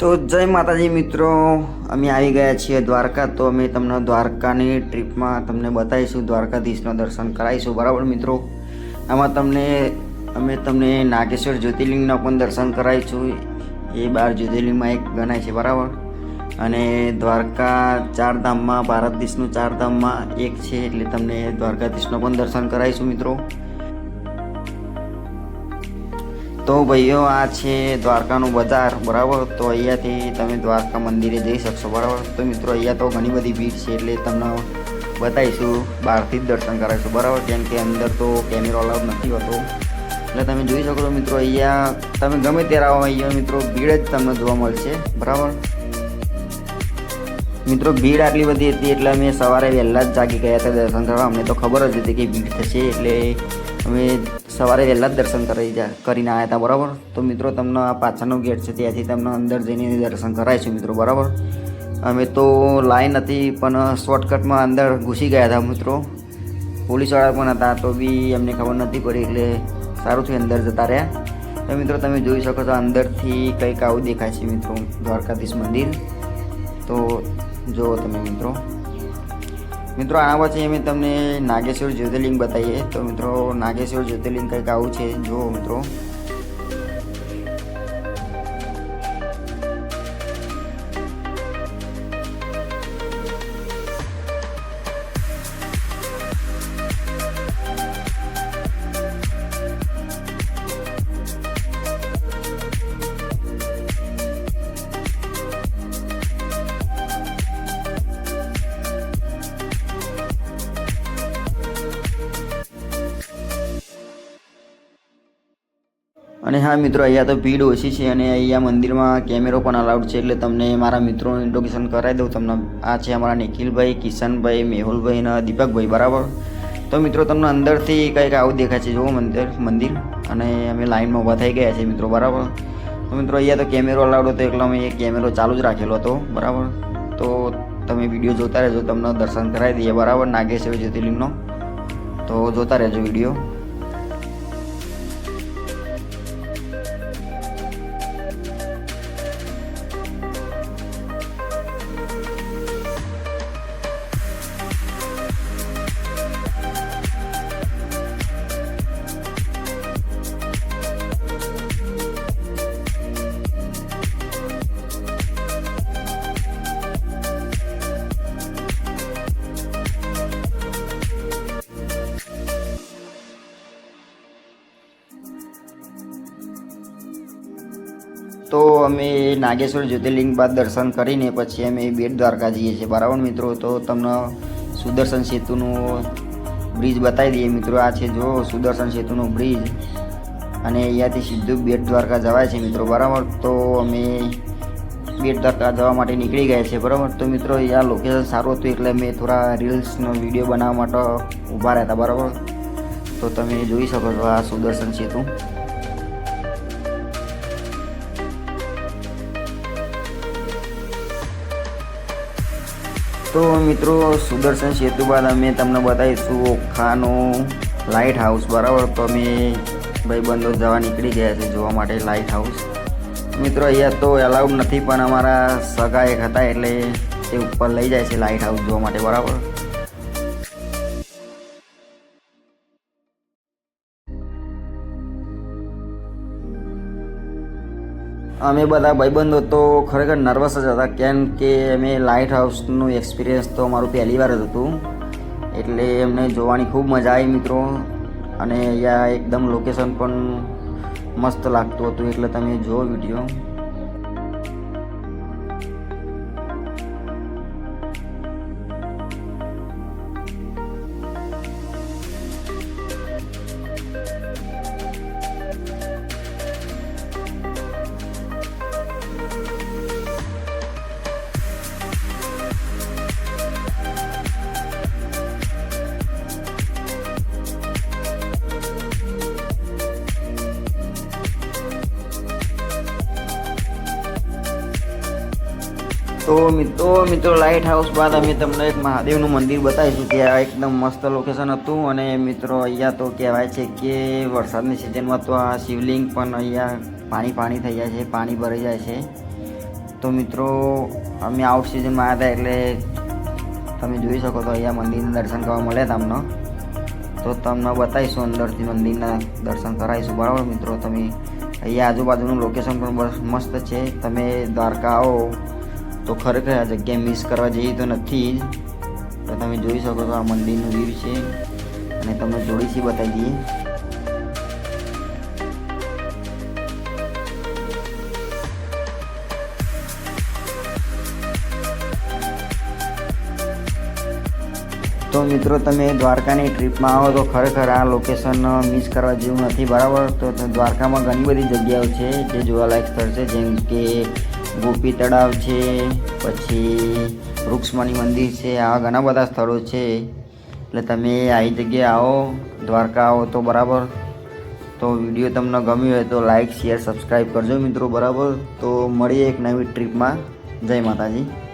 તો જય માતાજી મિત્રો, અમે આવી ગયા છીએ દ્વારકા. તો અમે તમને દ્વારકાની ટ્રીપમાં તમને બતાવીશું, દ્વારકાધીશના દર્શન કરાવીશું. બરાબર મિત્રો, આમાં અમે તમને નાગેશ્વર જ્યોતિર્લિંગના પણ દર્શન કરાવીશું. એ 12 જ્યોતિર્લિંગમાં એક ગણાય છે. બરાબર, અને દ્વારકા ચારધામમાં, ભારત દેશનું ચારધામમાં એક છે, એટલે તમને દ્વારકાધીશનો પણ દર્શન કરાવીશું મિત્રો. તો ભાઈઓ, આ છે દ્વારકાનું બજાર. બરાબર, તો અહીંયાથી તમે દ્વારકા મંદિરે જઈ શકશો. બરાબર, તો મિત્રો અહીંયા તો ઘણી બધી ભીડ છે, એટલે તમને બતાવીશું, બહારથી જ દર્શન કરાવીશું. બરાબર, કેમ કે અંદર તો કેમેરો અલાઉડ નથી હોતો, એટલે તમે જોઈ શકો છો મિત્રો. અહીંયા તમે ગમે ત્યારે આવો, અહીંયા મિત્રો ભીડ જ તમને જોવા મળશે. બરાબર મિત્રો, ભીડ આટલી બધી હતી એટલે અમે સવારે વહેલા જ જાગી ગયા હતા દર્શન કરવા. અમને તો ખબર જ હતી કે ભીડ થશે, એટલે અમે સવારે વહેલા જ દર્શન કરીને આવ્યા હતા. બરાબર, તો મિત્રો તમને આ પાછળનો ગેટ છે, ત્યાંથી તમને અંદર જઈને દર્શન કરાવીશું મિત્રો. બરાબર, અમે તો લાઈન હતી પણ શોર્ટકટમાં અંદર ઘૂસી ગયા હતા મિત્રો. પોલીસવાળા પણ હતા, તો બી અમને ખબર નથી પડી, એટલે સારું થયું અંદર જતા રહ્યા. તો મિત્રો તમે જોઈ શકો છો, અંદરથી કંઈક આવું દેખાય છે મિત્રો, દ્વારકાધીશ મંદિર. તો જુઓ તમે મિત્રો. આના પછી અમે તમને નાગેશ્વર જ્યોતિર્લિંગ બતાવીએ. તો મિત્રો, નાગેશ્વર જ્યોતિર્લિંગ કંઈક આવું છે, જુઓ મિત્રો. અને હા મિત્રો, અહીંયા તો ભીડ ઓછી છે, અને અહીંયા મંદિરમાં કેમેરો પણ અલાઉડ છે, એટલે તમને મારા મિત્રોનું ઇન્ટ્રોડક્શન કરાવી દઉં તમને. આ છે અમારા નિખિલભાઈ, કિશનભાઈ, મેહુલભાઈ અને દીપકભાઈ. બરાબર, તો મિત્રો તમને અંદરથી કંઈક આવું દેખાય છે, જુઓ મંદિર. અને અમે લાઇનમાં ઊભા થઈ ગયા છીએ મિત્રો. બરાબર, તો મિત્રો અહીંયા તો કેમેરો અલાઉડ હતો, એટલે અમે એ કેમેરો ચાલુ જ રાખેલો હતો. બરાબર, તો તમે વિડીયો જોતા રહેજો, તમને દર્શન કરાવી દઈએ. બરાબર, નાગેશ્વર જ્યોતિર્લિંગનો તો જોતા રહેજો વિડીયો. તો અમે નાગેશ્વર જ્યોતિર્લિંગ બાદ દર્શન કરીને પછી અમે બેટ દ્વારકા જઈએ છીએ. બરાબર મિત્રો, તો તમને સુદર્શન સેતુનું બ્રિજ બતાવી દઈએ મિત્રો. આ છે જો સુદર્શન સેતુનો બ્રિજ, અને અહીંયાથી સીધું બેટ દ્વારકા જવાય છે મિત્રો. બરાબર, તો અમે બેટ દ્વારકા જવા માટે નીકળી ગયા છે. બરાબર, તો મિત્રો અહીંયા લોકેશન સારું હતું, એટલે મેં થોડા રીલ્સનો વિડીયો બનાવવા માટે ઊભા રહ્યા હતા. બરાબર, તો તમે જોઈ શકો છો આ સુદર્શન સેતુ. તો મિત્રો, સુદર્શન સેતુ બાદ અમે તમને બતાવીશું ઓખાનું લાઇટ હાઉસ. બરાબર, તો અમે ભાઈબંધો જવા નીકળી ગયા છે જોવા માટે લાઇટ હાઉસ. મિત્રો અહીંયા તો એલાઉડ નથી, પણ અમારા સગા એક હતા, એટલે તે ઉપર લઈ જાય છે લાઇટ હાઉસ જોવા માટે. બરાબર, અમે બધા ભાઈબંધો તો ખરેખર નર્વસ જ હતા, કેમ કે અમે લાઇટ હાઉસનું એક્સપિરિયન્સ તો અમારું પહેલી વાર જ હતું, એટલે એમને જોવાની ખૂબ મજા આવી મિત્રો. અને અહીંયા એકદમ લોકેશન પણ મસ્ત લાગતું હતું, એટલે તમે જુઓ વિડીયો. તો મિત્રો લાઇટ હાઉસ બાદ અમે તમને એક મહાદેવનું મંદિર બતાવીશું. ત્યાં એકદમ મસ્ત લોકેશન હતું, અને મિત્રો અહીંયા તો કહેવાય છે કે વરસાદની સિઝનમાં તો આ શિવલિંગ પણ અહીંયા પાણી થઈ જાય છે, પાણી ભરાઈ જાય છે. તો મિત્રો અમે આઉટ સિઝનમાં આવ્યા હતા એટલે તમે જોઈ શકો તો અહીંયા મંદિરના દર્શન કરવા મળ્યા તમને. તો તમને બતાવીશું અંદરથી મંદિરના દર્શન કરાવીશું. બરાબર મિત્રો, તમે અહીંયા આજુબાજુનું લોકેશન પણ બસ મસ્ત છે. તમે દ્વારકા આવો તો ખરેખર આ જગ્યા મિસ કરવા જઈએ તો નથી જ. તો તમે જોઈ શકો છો આ મંદિરનું વ્યૂ છે અને તમને જોડીથી બતાવી દઈએ. તો મિત્રો તમે દ્વારકાની ટ્રીપમાં આવો તો ખરેખર આ લોકેશન મિસ કરવા જેવું નથી. બરાબર, તો દ્વારકામાં ઘણી બધી જગ્યાઓ છે જે જોવાલાયક સ્થળ છે, જેમ કે ગોપી તળાવ છે, પછી વૃક્ષમણી મંદિર છે. આવા ઘણા બધા સ્થળો છે. એટલે તમે આવી જગ્યાએ આવો, દ્વારકા આવો તો બરાબર. તો વિડીયો તમને ગમ્યો હોય તો લાઈક, શેર, સબસ્ક્રાઈબ કરજો મિત્રો. બરાબર, તો મળીએ એક નવી ટ્રીપમાં. જય માતાજી.